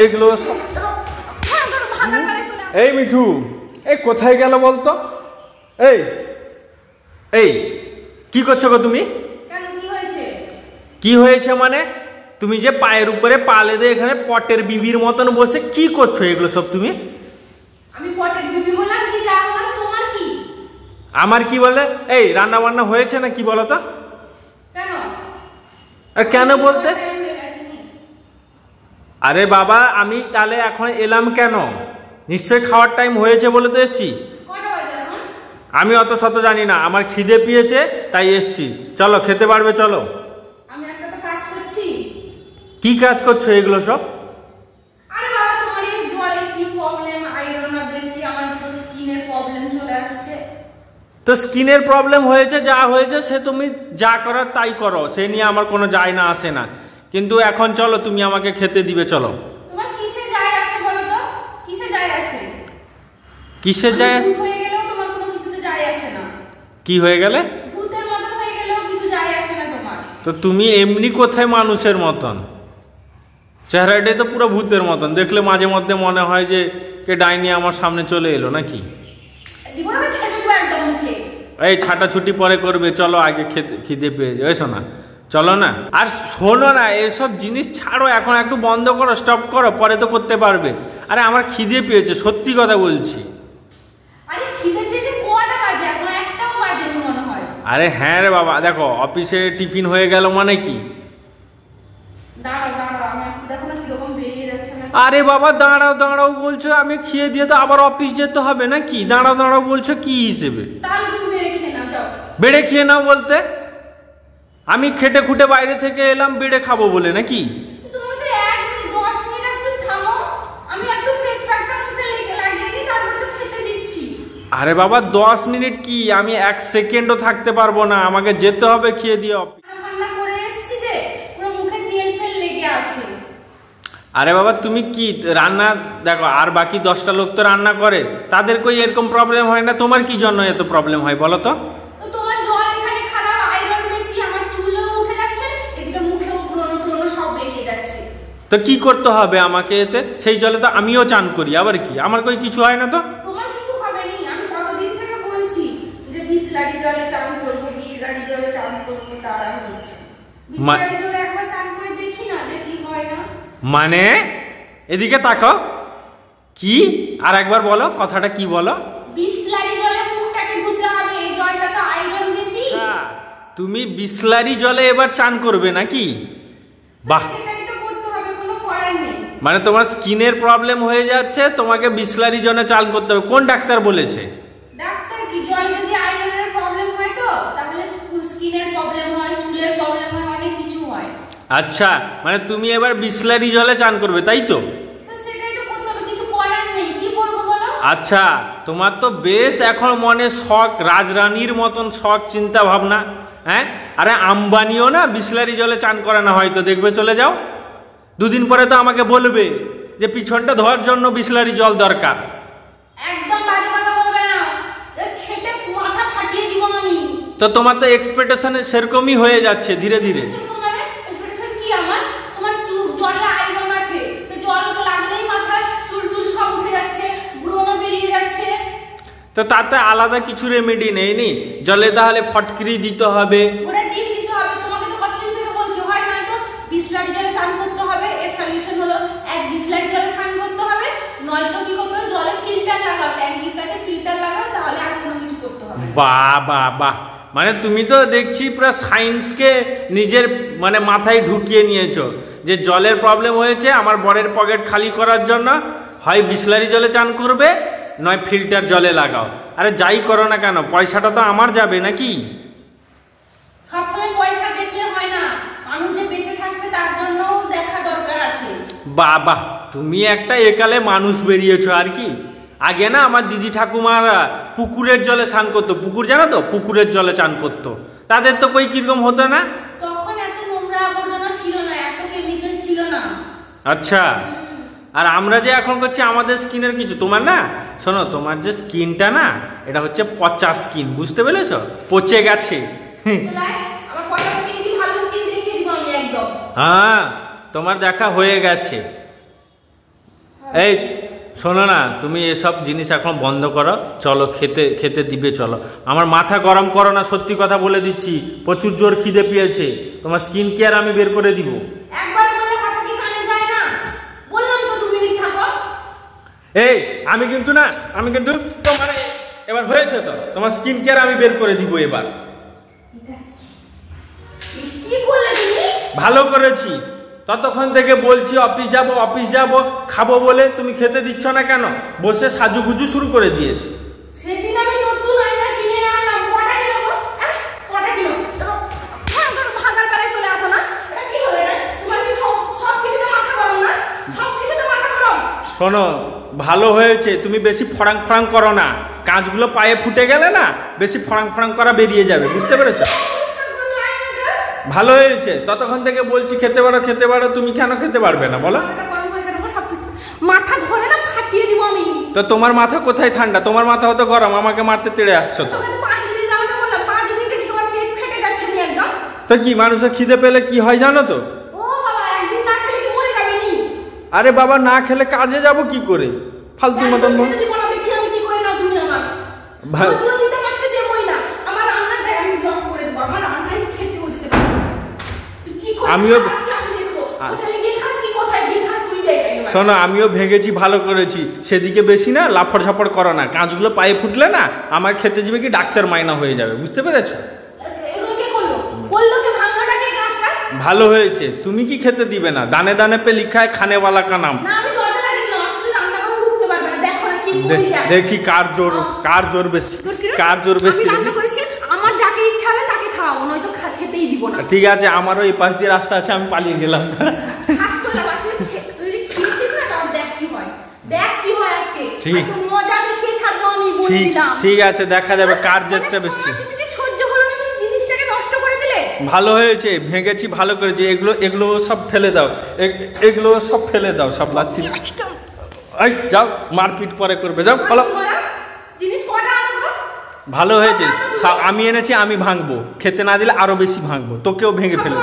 এগুলো এই মিঠু, এই কোথায় গেল বলতো? এই এই কি করছো গো তুমি? কি হয়েছে মানে? তুমি যে পায়ের উপরে পা লেদে এখানে পটের বিবির মতন বসে কি করছো এগুলো সব তুমি? আমি পটের বিবি বললাম কি, যা বললাম তোমার কি? আমার কি বলে? এই রান্না বান্না হয়েছে না কি বলো তো? কেন? আর কেন বলতে? আরে বাবা, আমি তাহলে এখন এলাম কেন? নিশ্চয়ই খাওয়ার টাইম হয়েছে বলে তো এসছি। আমি অত শত জানি না, আমার খিদে পেয়েছে তাই এসছি। চলো খেতে পারবে, চলো। আমি একটা তো কাজ করছি। কি কাজ করছো এগুলো সব? আরে বাবা, তোমার এই জ্বরে কি প্রবলেম? আয়রন বেশি, আমার তো স্কিনের প্রবলেম চলে আসছে। তো স্কিনের প্রবলেম হয়েছে, যা হয়েছে সে তুমি যা করার তাই করো, সে নিয়ে আমার কোনো যায় না আসে না। কিন্তু এখন চলো, তুমি আমাকে খেতে দিবে, চলো। তোমার কিসে যায় আসে বলো তো? কিসে যায় আসে? কিসে যায় আসে? হয়ে গেলেও তোমার কোনো কিছুতে যায় আসে না। কি হয়ে গেলে? ভূতের মতন হয়ে গেলেও কিছু যায় আসে না তোমার। তো তুমি এমনি কোথায় মানুষের মতন? চেহারাটাই তো পুরো ভূতের মতন, দেখলে মাঝে মধ্যে মনে হয় যে কে ডাইনি আমার সামনে চলে এলো নাকি। এই ছাটাছুটি পরে করবে, চলো আগে খিদে পেয়ে যায়। শোনা, চলো না। আর শোনো না, এসব জিনিস ছাড়ো, এখন একটু বন্ধ করো, স্টপ করো, পরে তো করতে পারবে। আরে আমার খিদে পেয়েছে, সত্যি কথা বলছি। আরে হ্যাঁ রে বাবা, দেখো অফিসে টিফিন হয়ে গেল মানে কি? আরে বাবা দাঁড়াও দাঁড়াও বলছো, আমি খেয়ে দিয়ে তো আবার অফিস যেতে হবে নাকি? দাঁড়াও দাঁড়াও বলছো কি হিসেবে? বেড়ে খেয়ে নাও বলতে? আমি খেটে খুটে বাইরে থেকে এলাম বেড়ে খাবো বলে নাকি? আরে বাবা 10 মিনিট কি, আমি 1 সেকেন্ডও থাকতে পারবো না, আমাকে যেতে হবে খেয়ে দিয়ে অফিস। আরে বাবা তুমি কি রান্না দেখো, আর বাকি 10টা লোক তো রান্না করে, তাদের কই এরকম প্রবলেম হয় না? তোমার কি জন্য এত প্রবলেম হয় বলো তো? তো কি করতে হবে আমাকে এতে? সেই জলে তো আমিও চান করি, আবার কি আমার কই কিছু হয় না? তো তোমার কিছু হবে না, আমি কতদিন থেকে বলছি যে বিসলারি জলে চান করব, বিসলারি জলে চান করব, তারা হচ্ছে বিসলারি জলে একবার চান করে দেখি না যে কি হয় না। মানে এদিকে তাকাও, কি আর একবার বলো, কথাটা কি বলো? বিসলারি জলে মুখটাকে ধুতে হবে, এই জলটা তো আয়রন বেশি। তুমি বিসলারি জলে এবার চান করবে নাকি? বাহ, মানে তোমার স্কিনের প্রবলেম হয়ে যাচ্ছে, তোমাকে বিসলারি জলে চান করতে হবে? কোন ডাক্তার বলেছে? ডাক্তার কি, জলে যদি আয়রনের প্রবলেম হয় তো তাহলে স্কিনের প্রবলেম হয়, চুলের প্রবলেম হয়, অনেক কিছু হয়। আচ্ছা, মানে তুমি এবার বিসলারি জলে চান করবে তাই তো? সেটাই তো করতে হবে, কিছু করার নেই, কি করব বলো? আচ্ছা, তোমার তো বেশ এখন মনে শখ, রাজরানীর মতন শখ চিন্তা ভাবনা। হ্যাঁ, আরে আম্বানিও না বিসলারি জলে চান করে না, হয়তো দেখবে চলে যাও, দুদিন পরে তো আমাকে বলবে যে পিছনটা ধোয়ার জন্য বিসলারি জল দরকার। একদম বাজে কথা বলবে না, ছেটে মাথা ফাটিয়ে দিব আমি। তো তোমার তো এক্সপেকটেশন সেরকমই হয়ে যাচ্ছে ধীরে ধীরে। মানে এক্সপেকটেশন কি আমার? তোমার জলে আয়রন আছে, তো জল লাগলেই মাথায় চুল টুল সব উঠে যাচ্ছে, ব্রণ বেরিয়ে যাচ্ছে। তো তাতে আলাদা কিছু রেমেডি নেই নি? জলে তাহলে ফটকিরি দিতে হবে, ওটা ডিম দিতে হবে, তোমাকে তো কতদিন থেকে বলছি, হয় না তো বিসলারি জলে চান করতে হবে। এর সলিউশন হলো এক বিসলারি জলে চান করতে হবে, নয়তো কি করতে হবে, জলে ফিল্টার লাগাও, ট্যাঙ্কির কাছে ফিল্টার লাগাও, তাহলে আর কোনো কিছু করতে হবে। বাহ বাহ বাহ, মানে তুমি তো দেখছি পুরো সায়েন্সকে নিজের মানে মাথায় ঢুকিয়ে নিয়েছো যে জলের প্রবলেম হয়েছে, আমার বরের পকেট খালি করার জন্য হয় বিসলারি জলে চান করবে, নয় ফিল্টার জলে লাগাও। আরে যাই করো না কেন, পয়সাটা তো আমার যাবে নাকি? সবসময় পয়সা দেখলে হয় না, মানুষ যে বেঁচে থাকবে তার জন্যও দেখা দরকার আছে। বাহ বাহ, তুমি একটা একালে মানুষ বেরিয়েছো আর কি। আগে না আমার দিদি ঠাকুমারা পুকুরের জলে স্নান করতো, পুকুর জানো তো, পুকুরের জলে চান করতো, তাদের তো কই কিরকম হতো না? তখন এত নোংরা আবর্জনা ছিল না, এত কেমিক্যাল ছিল না। আচ্ছা, আর আমরা যে এখন করছি আমাদের স্কিনের কিছু, তোমার না শোনো, তোমার যে স্কিনটা না এটা হচ্ছে পচা স্কিন, বুঝতে পেরেছো? পচে গেছে। হ্যাঁ, তোমার দেখা হয়ে গেছে। এই শোনো না, তুমি এসব জিনিস এখন বন্ধ করো, চলো খেতে দিবে চলো। আমার মাথা গরম করো না, সত্যি কথা বলে দিচ্ছি, প্রচুর জোর খিদে পেয়েছে। তোমার স্কিন কেয়ার আমি বের করে দিব। একবার বললে কথা কি কানে যায় না? বললাম তো 2 মিনিট থাকো। এই আমি কিন্তু তোমার এবার হয়েছে তো, তোমার স্কিন কেয়ার আমি বের করে দিব এবার। কি করলে তুমি? ভালো করেছি, ততক্ষণ থেকে বলছি অফিস যাব খাবো বলে, তুমি খেতে দিচ্ছ না কেন? বসে সাজুগুজু শুরু করে দিয়েছি। সেদিন আমি নতুন আয়না কিনে আনলাম, কটা কিলো গো? কটা কিলো? ভাগার পাড়ায় চলে আসো না, এটা কি হলো? তোমার কি সব কিছুতে মাথা গরম না? সব কিছুতে মাথা গরম। শোনো, ভালো হয়েছে, তুমি বেশি ফড়াং করো না, কাঁচগুলো পায়ে ফুটে গেলে না বেশি ফড়াং করা বেরিয়ে যাবে, বুঝতে পেরেছো? ভালো হয়েছে, ততক্ষণ থেকে বলছি খেতে পারো, তুমি কেন খেতে পারবে না বলো? মাথা ধরে না ফাটিয়ে দিব আমি। তো তোমার মাথা কোথায় ঠান্ডা? তোমার মাথা হতো গরম, আমাকে মারতে তেড়ে আসছো তো। তো কি, মানুষের খিদে পেলে কি হয় জানো তো? আরে বাবা, না খেলে কাজে যাব কি করে? ফালতু মতন আমিও শোনো, আমিও ভেঙেছি, ভালো করেছি, সেদিকে বেশি না লাফড় ঝাপড় করো না, কাঁচগুলো পায়ে ফুটলে না আমার খেতে যাবে কি ডাক্তার মাইনা হয়ে যাবে, বুঝতে পেরেছো? ভালো হয়েছে, তুমি কি খেতে দিবে না? দানে দানে পে লিখা है खाने वाला का नाम। দেখি কার জোর বেশি। আমার যাকে ইচ্ছা হবে তাকে খাওয়াবো, নয়তো খেতেই দিব না। ঠিক আছে, আমারও এই পাশ দিয়ে রাস্তা আছে, আমি পালিয়ে গেলাম। ঠিক আছে, দেখা যাবে কার জেদটা বেশি। ভালো হয়েছে, ভেঙেছি, ভালো করেছি। এগুলো সব ফেলে দাও, সব লাচ্ছি। যাও, মারপিট পরে করবে, যাও ফলো। ভালো হয়েছে, আমি এনেছি, আমি ভাঙবো, খেতে না দিলে আরো বেশি ভাঙবো, তোকেও ভেঙে ফেলবো।